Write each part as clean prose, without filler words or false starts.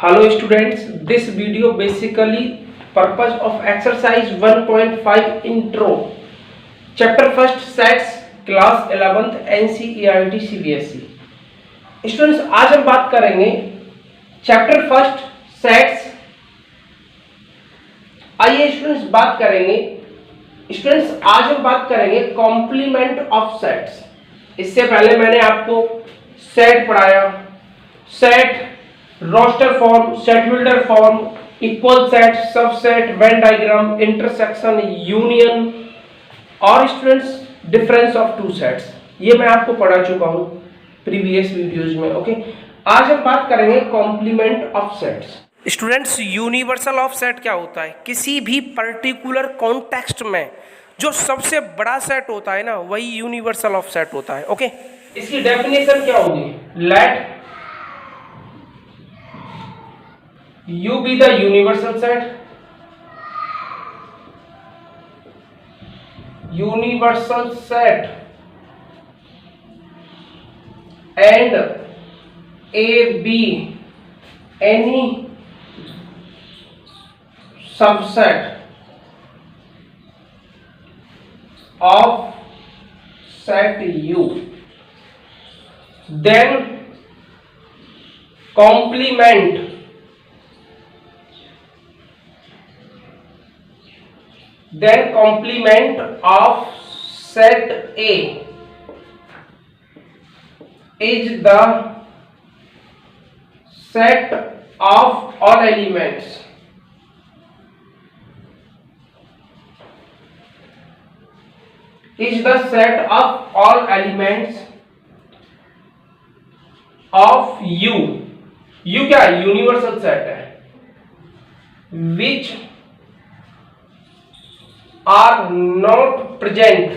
Hello students, this video basically purpose of exercise 1.5 intro chapter first sets class 11th NCERT CBSE। Students आज हम बात करेंगे chapter first sets. आइए students आज हम बात करेंगे कॉम्प्लीमेंट ऑफ सेट्स। इससे पहले मैंने आपको सेट पढ़ाया, set, roster form, set builder form, equal set, subset, Venn diagram, intersection, union और students difference of two sets. ये मैं आपको पढ़ा चुका हूं प्रीवियस वीडियोस में। ओके, आज हम बात करेंगे complement of sets. Students, universal of set क्या होता है? किसी भी पर्टिकुलर कॉन्टेक्स्ट में जो सबसे बड़ा सेट होता है ना, वही यूनिवर्सल ऑफ सेट होता है। ओके, इसकी डेफिनेशन क्या होगी? Let U be the universal set, and A be any subset of set U, then complement of set A is the set of all elements of U। U क्या है? Universal set है। which are not present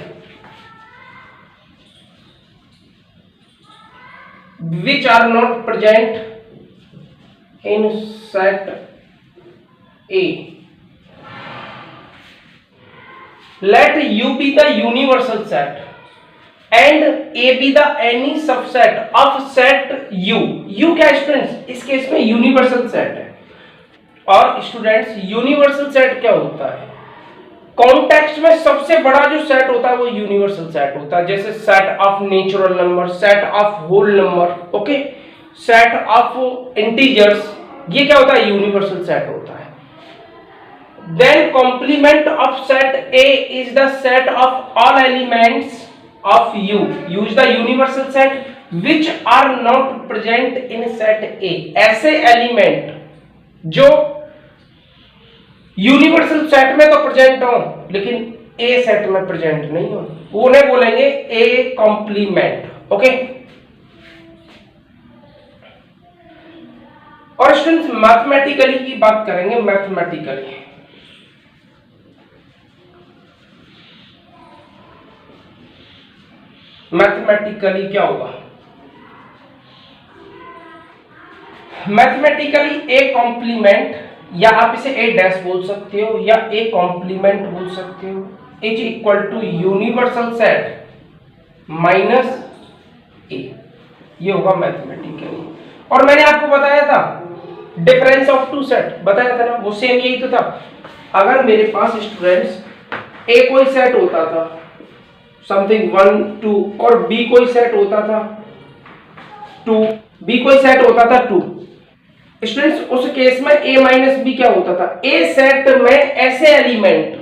in set A। Let U be the universal set and A be the any subset of set U। U क्या students? इस case में universal set है। और students, universal set क्या होता है? Context में सबसे बड़ा जो सेट होता है वो यूनिवर्सल सेट होता है। जैसे set of natural number, set of whole number, okay, set of integers, ये क्या होता है? यूनिवर्सल सेट होता है। Then complement of set A is the set of all elements of U. U is the universal set which are not present in set A. ऐसे element जो universal set में तो प्रेजेंट हो लेकिन ए set में present नहीं हो, उन्हें बोलेंगे ए कॉम्प्लीमेंट। ओके, और स्टूडेंट्स मैथमेटिकली की बात करेंगे। मैथमेटिकली क्या होगा? मैथमेटिकली ए कॉम्प्लीमेंट, या आप इसे ए डैश बोल सकते हो या ए कॉम्प्लीमेंट बोल सकते हो, is equal to universal set minus A. ये होगा मैथमेटिकली। और मैंने आपको बताया था डिफरेंस ऑफ टू सेट, बताया था ना, वो सेम यही तो था। अगर मेरे पास स्टूडेंट्स ए कोई सेट होता था समथिंग 1 2 और बी कोई सेट होता था 2, बी कोई सेट होता था 2, स्टूडेंट्स उस केस में a माइनस बी क्या होता था? a सेट में ऐसे एलिमेंट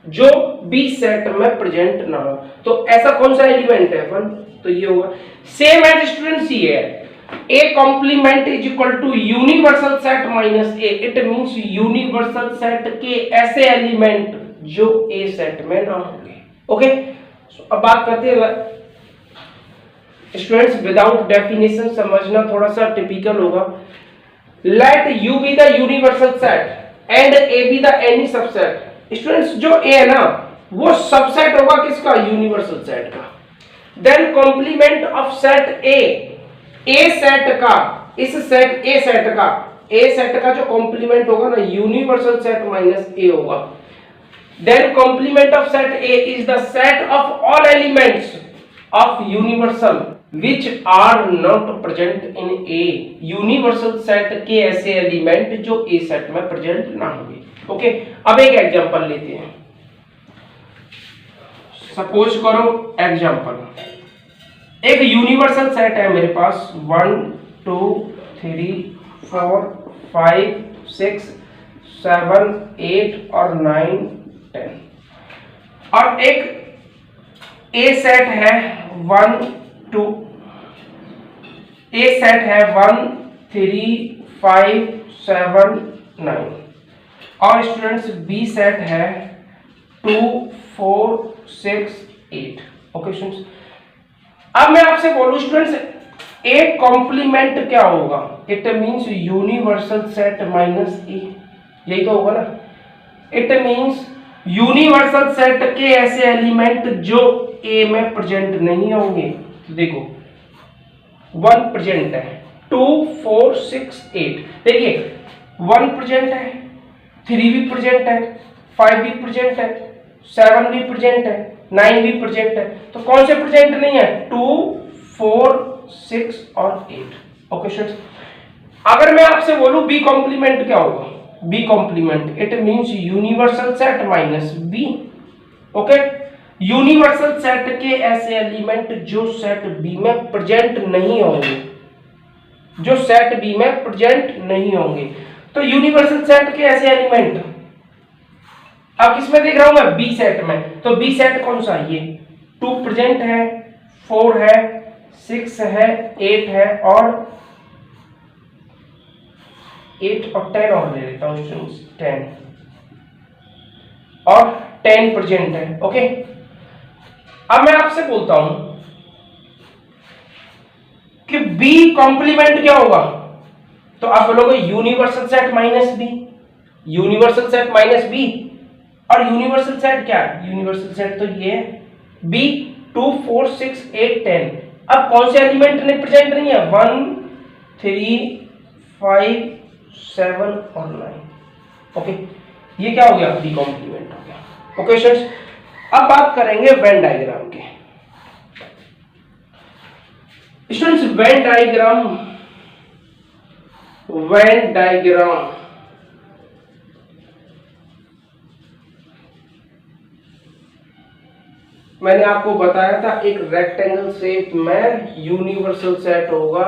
जो b सेट में प्रेजेंट ना हो, तो ऐसा कौन सा एलिमेंट है? 1, तो ये होगा। सेम एज स्टूडेंट्स ये है, a complement is equal to universal set minus a। It means universal set के ऐसे एलिमेंट जो a सेट में ना होंगे। ओके, अब बात करते हैं स्टूडेंट्स, विदाउट डेफिनेशन समझना थोड़ा सा टिपिकल होगा। Let U be the universal set and A be the any subset। Students जो A है ना वो सबसेट होगा किसका? यूनिवर्सल सेट का। Then complement of set A set का, इस सेट A सेट का जो कॉम्प्लीमेंट होगा ना, यूनिवर्सल सेट माइनस A होगा। Then complement of set A is the set of all elements of universal which are not present in A universal set के ऐसे element जो ए सेट में present ना होंगे। ओके, अब एक एग्जांपल लेते हैं। सपोज करो एग्जांपल, एक यूनिवर्सल सेट है मेरे पास 1 2 3 4 5 6 7 8 और 9 10, और एक ए सेट है 1 2, ए सेट है 1 3 5 7 9, और स्टूडेंट्स बी सेट है 2 4 6 8। ओके स्टूडेंट्स, अब मैं आपसे बोलूं स्टूडेंट्स ए कॉम्प्लीमेंट क्या होगा? It means universal set minus A, यही तो होगा ना। इट मींस यूनिवर्सल सेट के ऐसे एलिमेंट जो ए में प्रेजेंट नहीं होंगे। देखो 1 प्रेजेंट है, 2 4 6 8, देखिए 1 प्रेजेंट है, 3 भी प्रेजेंट है, 5 भी प्रेजेंट है, 7 भी प्रेजेंट है, 9 भी प्रेजेंट है, तो कौन से प्रेजेंट नहीं है? 2 4 6 और 8। ओके स्टूडेंट्स, अगर मैं आपसे बोलूं बी कॉम्प्लीमेंट क्या होगा? B complement it means universal set minus B. Okay, universal set के ऐसे एलिमेंट जो सेट बी में प्रेजेंट नहीं होंगे, जो सेट बी में प्रेजेंट नहीं होंगे। तो यूनिवर्सल सेट के ऐसे एलिमेंट अब किसमें देख रहा हूं मैं? बी सेट में। तो बी सेट कौन सा? ये 2 प्रेजेंट है, 4 है, 6 है, 8 है, और 8 और 10 और ले लेता हूं स्टूडेंट्स, 10 और 10 प्रेजेंट है। ओके, अब मैं आपसे बोलता हूं कि बी कॉम्प्लीमेंट क्या होगा? तो आप बोलोगे universal set minus B, universal set minus B, और यूनिवर्सल सेट क्या है? यूनिवर्सल सेट तो ये है बी 2 4 6 8 10। अब कौन से एलिमेंट ने प्रेजेंट नहीं है? 1 3 5 7 और 9। ओके, ये क्या हो गया? बी कॉम्प्लीमेंट हो गया। ओके स्टूडेंट्स, अब बात करेंगे वेन डायग्राम के। स्टूडेंट्स वेन डायग्राम मैंने आपको बताया था एक रेक्टेंगल शेप में यूनिवर्सल सेट होगा।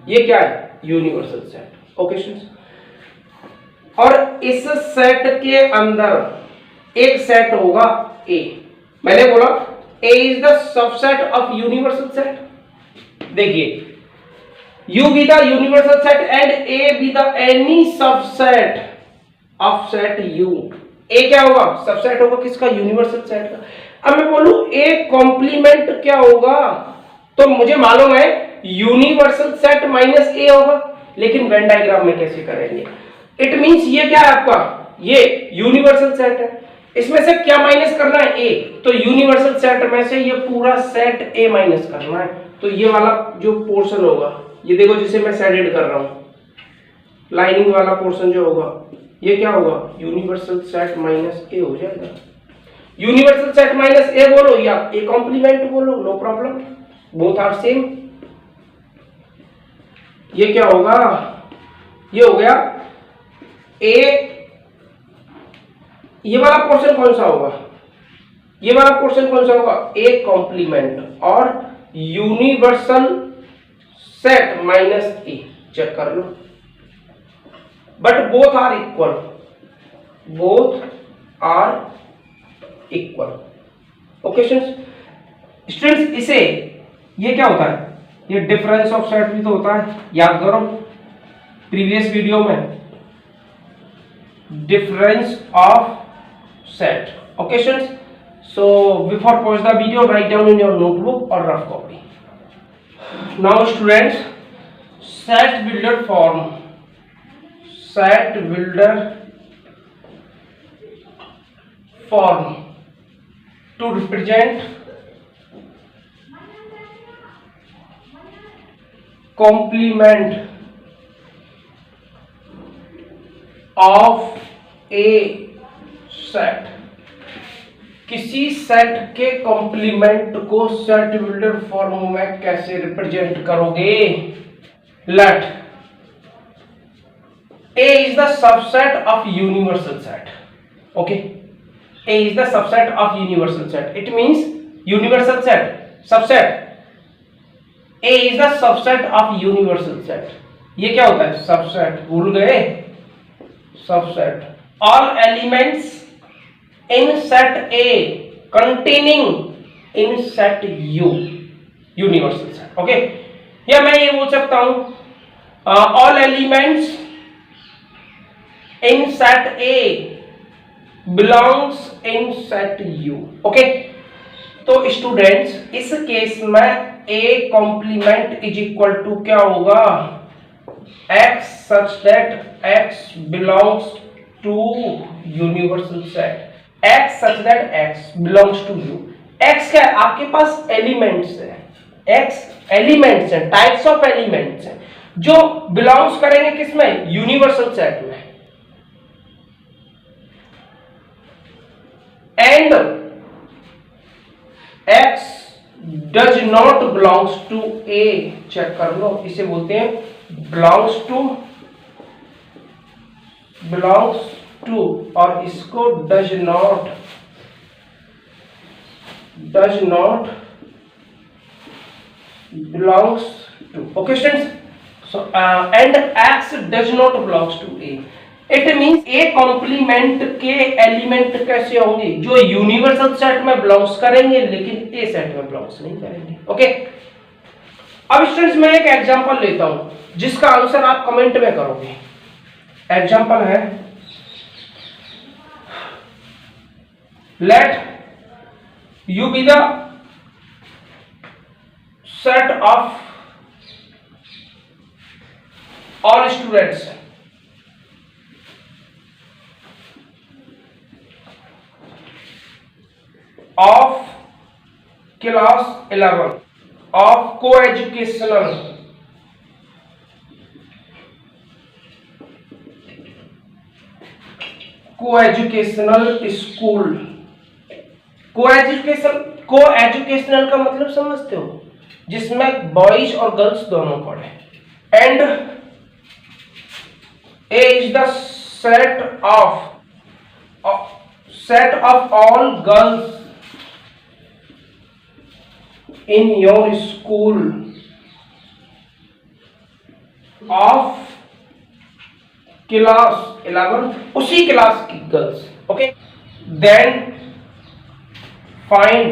ये क्या है? Universal set. ओके स्टूडेंट्स, और इस सेट के अंदर एक सेट होगा ए। मैंने बोला A is the subset of universal set. देखिए U be the universal set and A be the any subset of set U. A क्या होगा? सबसेट होगा किसका? यूनिवर्सल सेट का। अब मैं बोलूं ए कॉम्प्लीमेंट क्या होगा? तो मुझे मालूम है यूनिवर्सल सेट माइनस ए होगा, लेकिन वेन डायग्राम में कैसे करेंगे? इट मींस ये क्या है आपका? ये यूनिवर्सल सेट है, इसमें से क्या माइनस करना है? ए। तो यूनिवर्सल सेट में से ये पूरा सेट ए माइनस करना है। तो ये वाला जो पोर्शन होगा, ये देखो जिसे मैं शेडेड कर रहा हूं, लाइनिंग वाला पोर्शन जो होगा, ये क्या होगा? यूनिवर्सल सेट माइनस ए हो जाएगा। यूनिवर्सल सेट माइनस ए बोलो या ए कॉम्प्लीमेंट बोलो, no problem, both are same. ये क्या होगा? ये हो गया ए। ये वाला पोर्शन कौन सा होगा? ये वाला पोर्शन कौन सा होगा? ए कॉम्प्लीमेंट और universal set minus A. Check कर लो, but both are equal, both are equal. Okay students, इसे ये क्या होता है? ये डिफरेंस ऑफ सेट भी तो होता है, याद करो प्रीवियस वीडियो में, difference of set. Okay students, so before pause the video, write down in your notebook or rough copy. Now students, set builder form, set builder form to represent complement of a set किसी set के complement को set builder form में कैसे represent करोगे? Let A is the subset of universal set. Okay, A is the subset of universal set. It means universal set, subset. A is the subset of universal set. ये क्या होता है? Subset. भूल गए? Subset. All elements in set A containing in set U, universal set. Okay, या मैं ये बोल सकता हूं all elements in set A belongs in set U. Okay, तो स्टूडेंट्स इस केस में A complement is equal to क्या होगा? X such that X belongs to universal set. X such that X belongs to U. X क्या है? आपके पास elements है. X एलिमेंट्स है, टाइप्स ऑफ एलिमेंट्स है जो बिलोंग्स करेंगे किसमें? यूनिवर्सल सेट में. And X does not belongs to A. Check कर लो, इसे बोलते हैं belongs to और इसको does not belongs to. Okay students, so and X does not belongs to A. It means A complement के एलिमेंट कैसे होंगे? जो यूनिवर्सल सेट में बिलोंग्स करेंगे लेकिन ए सेट में बिलोंग्स नहीं करेंगे. ओके, अब स्टूडेंट्स मैं एक एग्जांपल लेता हूं जिसका आंसर आप कमेंट में करोगे. एग्जांपल है, let you be the set of all students of class 11 of co-educational school. co-educational का मतलब समझते हो? जिसमें बॉयज और गर्ल्स दोनों पढ़े. And A is the set of all girls in your school of class 11, उसी क्लास की girls. Okay, then find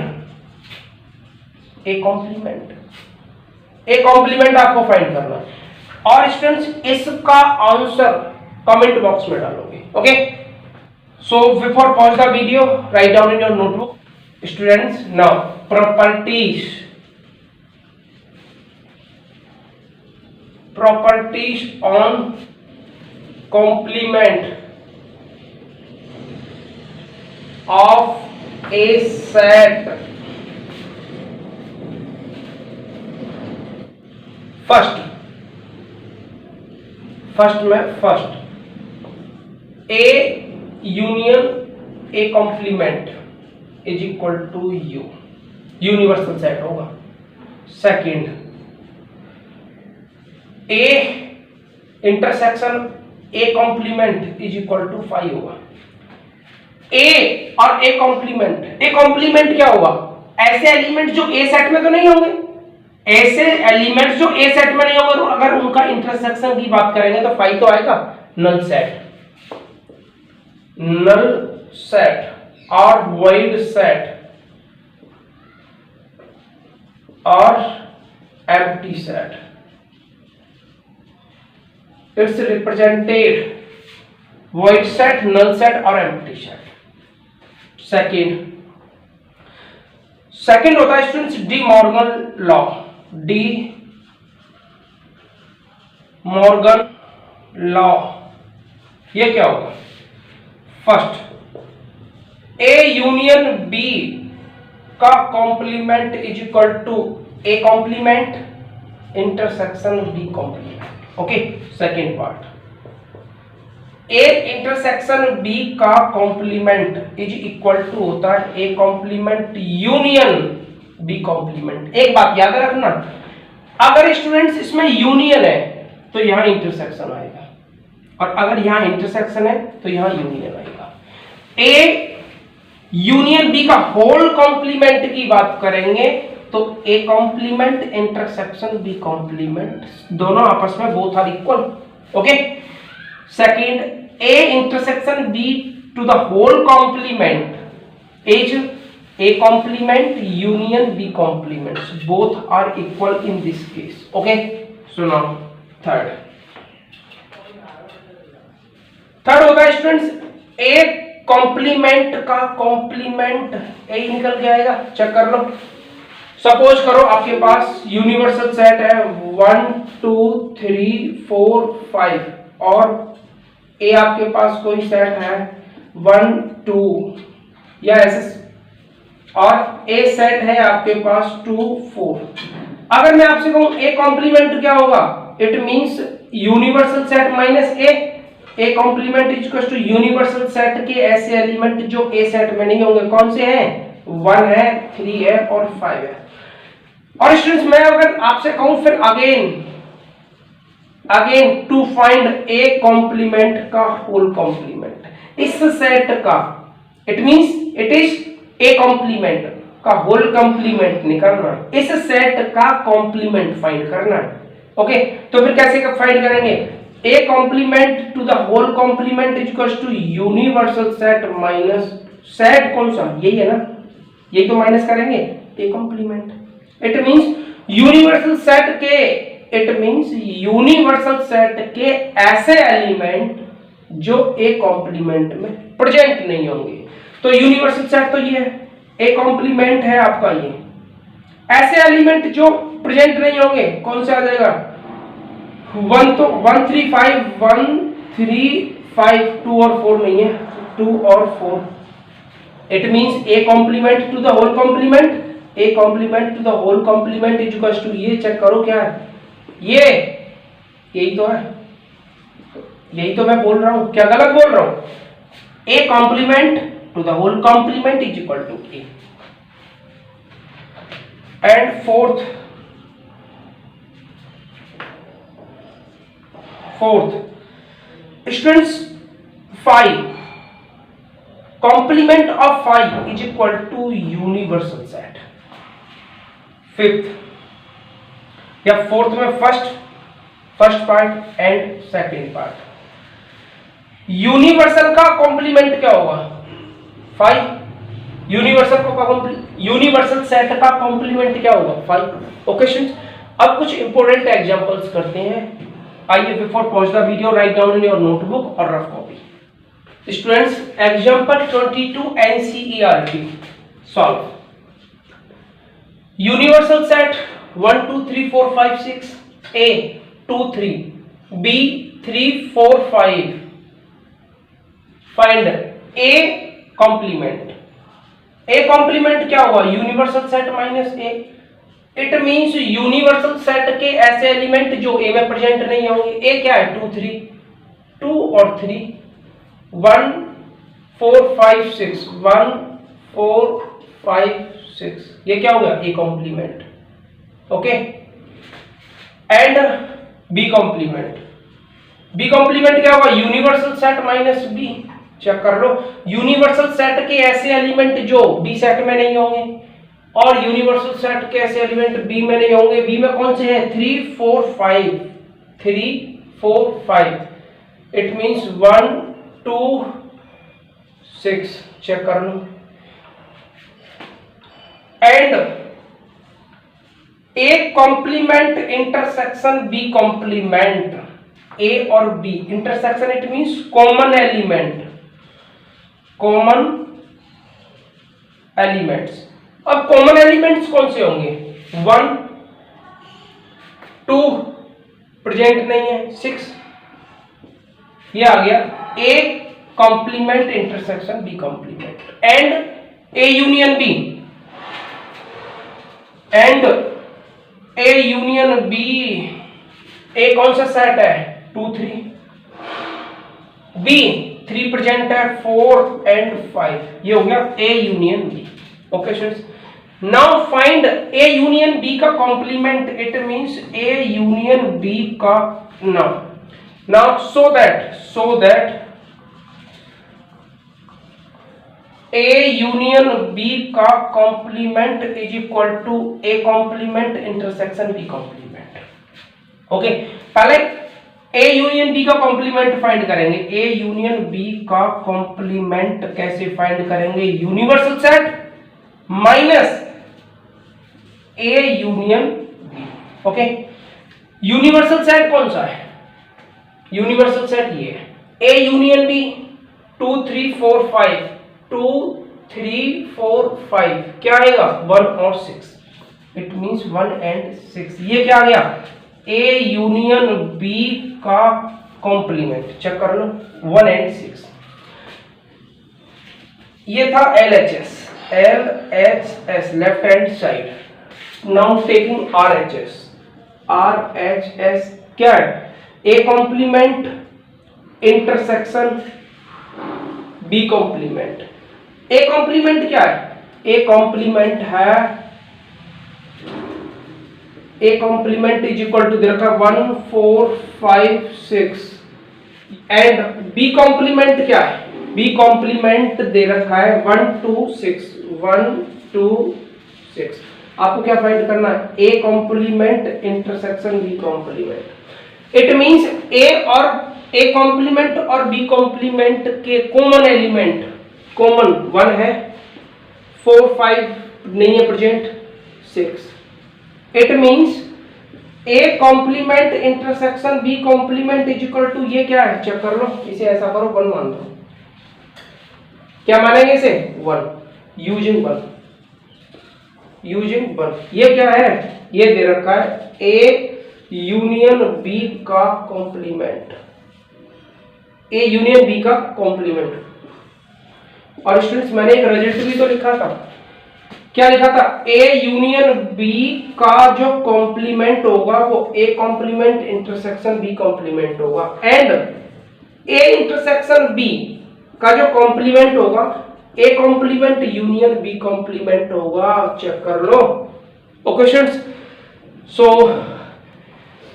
A complement. A complement आपको फाइंड करना है और स्टूडेंट्स इसका आंसर कमेंट बॉक्स में डालोगे. Okay, so before pause the video right down in your notebook. Students, now properties on complement of a set. First A union A complement is equal to U, universal set होगा. Second, A intersection A complement is equal to 5 होगा. ए और ए complement क्या होगा? ऐसे element जो ए set में तो नहीं होंगे, ऐसे एलिमेंट्स जो ए सेट में नहीं होंगे, अगर उनका इंटरसेक्शन की बात करेंगे तो 5 तो आएगा. Null set or void set or empty set. It's represented void set, null set or empty set. Second होता है स्टूडेंट्स डी मॉर्गन लॉ. ये क्या होगा? फर्स्ट, A यूनियन B का complement is equal to A complement intersection B complement. Okay, second part, A intersection B का complement is equal to होता है A complement union B complement. एक बात याद रखना, अगर स्टूडेंट्स इसमें यूनियन है तो यहां इंटरसेक्शन आएगा, और अगर यहां इंटरसेक्शन है तो यहां यूनियन आएगा। ए यूनियन बी का होल कॉम्प्लीमेंट की बात करेंगे तो A complement intersection B complement दोनों आपस में both are equal. Okay, second A intersection B to the whole complement is A complement union B complement, both are equal in this case. Okay, so now third होता है students A complement का complement A निकल के आएगा, check कर लो। Suppose करो आपके पास universal set है 1 2 3 4 5 और ए आपके पास कोई सेट है 1 2 या ऐसे, और ए सेट है आपके पास 2 4। अगर मैं आपसे कहूं ए कॉम्प्लीमेंट क्या होगा, it means universal set minus A complement is equal to universal set के ऐसे एलिमेंट जो ए सेट में नहीं होंगे। कौन से हैं? 1 है, 3 है और 5 है। और स्टूडेंट्स मैं अगर आपसे कहूं फिर again to find A complement का होल कॉम्प्लीमेंट इस सेट का, it means it is A complement का होल कॉम्प्लीमेंट निकालना है, इस सेट का कॉम्प्लीमेंट फाइंड करना है। ओके, तो फिर कैसे फाइंड करेंगे? A complement to the whole complement is equal to universal set minus set कौन सा, यही है ना, यही तो माइनस करेंगे A complement. It means universal set के ऐसे एलिमेंट जो ए कॉम्प्लीमेंट में प्रेजेंट नहीं होंगे। तो यूनिवर्सल सेट तो ये है, ए कॉम्प्लीमेंट है आपका ये, ऐसे एलिमेंट जो प्रेजेंट नहीं होंगे कौन सा आ जाएगा? 1 तो 1 3 5 1 3 5 2 और 4 नहीं है, 2 और 4। It means A complement to the whole complement, A complement to the whole complement is equal to, ये चेक करो क्या है, यही तो है, यही तो मैं बोल रहा हूं, क्या गलत बोल रहा हूं? A complement to the whole complement is equal to A. And fourth students 5 complement of 5 is equal to universal set. Fifth या फोर्थ में first part and second part. Universal का कॉम्प्लीमेंट क्या होगा? 5। यूनिवर्सल सेट का complement क्या होगा? 5। Okay students, अब कुछ इंपॉर्टेंट एग्जांपल्स करते हैं। आइए before pause the video right down in your notebook और rough copy. Students example 22 NCERT solve. Universal set 1 2 3 4 5 6 A 2 3 B 3 4 5 find A complement. A complement क्या होगा? Universal set minus A। It means universal set के ऐसे element जो A में present नहीं होंगे। A क्या है? 2 3 2 और 3 1 4 5 6 1 4 5 6, ये क्या हो गया? A complement. Okay, and B complement. B complement क्या होगा? Universal set minus B. Check कर लो, यूनिवर्सल सेट के ऐसे एलिमेंट जो बी सेट में नहीं होंगे और यूनिवर्सल सेट के ऐसे एलिमेंट बी में नहीं होंगे। बी में कौन से हैं? 3 4 5 3 4 5। It means 1 2 6। चेक कर लो, and A complement intersection B complement. A और B intersection, it means common elements. अब कॉमन एलिमेंट्स कौन से होंगे? 1 2 प्रेजेंट नहीं है, 6 ये आ गया। A complement intersection B complement and A union B, and A union B. A कौन सा सेट है? 2 3। बी 3 प्रेजेंट है, 4 एंड 5, ये हो गया A union B. Okay students, now find A union B का complement, it means A union B का now so that A union B का complement is equal to A complement intersection B complement. Okay, पहले A union B का complement find करेंगे। A union B का complement कैसे find करेंगे? Universal set minus A union B. Okay, universal set कौन सा है? यूनिवर्सल सेट ये है, ए यूनियन बी 2 3 4 5, 2 3 4 5 क्या आएगा? 1 और 6, इट मींस 1 एंड 6। ये क्या आ गया? ए यूनियन बी का कॉम्प्लीमेंट। चेक कर लो, 1 एंड 6। ये था LHS left hand side. Now taking RHS क्या है? A complement intersection B complement. A complement क्या है? ए कॉम्प्लीमेंट है, A complement is equal to दे रखा 1 4 5 6 एंड बी कॉम्प्लीमेंट क्या है? बी कॉम्प्लीमेंट दे रखा है 1 2 6 1 2 6। आपको क्या फाइंड करना है? A complement intersection B complement. It means A complement और बी कॉम्प्लीमेंट के कॉमन एलिमेंट कॉमन 1 है, 4 5 नहीं है present, 6। It means A complement intersection B complement is equal to ये क्या है? चेक कर लो, इसे ऐसा करो, 1 मान दो। क्या मानेंगे इसे? 1 यूजिंग 1। ये क्या है? ये दे रखा है ए यूनियन बी का कॉम्प्लीमेंट, ए यूनियन बी का कॉम्प्लीमेंट। और स्टूडेंट्स मैंने एक रिजल्ट भी तो लिखा था। क्या लिखा था? ए यूनियन बी का जो कॉम्प्लीमेंट होगा वो A complement intersection B complement होगा, एंड ए इंटरसेक्शन बी का जो कॉम्प्लीमेंट होगा A complement union B complement होगा। चेक कर लो। ओके स्टूडेंट्स, सो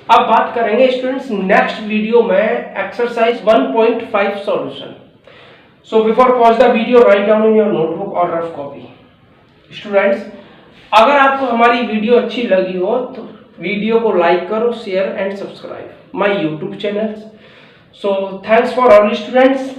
अब बात करेंगे स्टूडेंट्स नेक्स्ट वीडियो में exercise 1.5 solution. So before pause the video right down in your notebook और रफ कॉपी। स्टूडेंट्स, अगर आपको हमारी वीडियो अच्छी लगी हो तो वीडियो को लाइक करो, share and subscribe my YouTube channel. So thanks for all students.